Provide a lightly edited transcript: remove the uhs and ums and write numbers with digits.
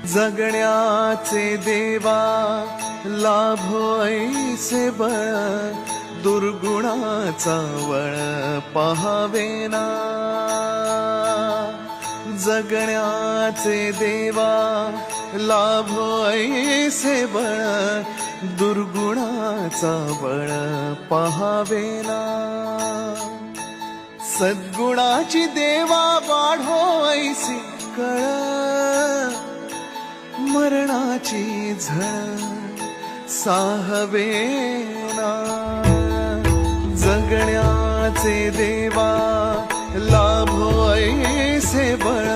जगण्याचे देवा लाभो ऐसे बळ, दुर्गुणाचा वळ पहावेना. जगण्याचे देवा लाभो ऐसे बळ, दुर्गुणाचा बळ पहावेना. सद्गुणाची देवा वाढो ऐसी कळ, मरणाची झळ साहवेना. जगण्याचे देवा लाभो ऐसे बळ,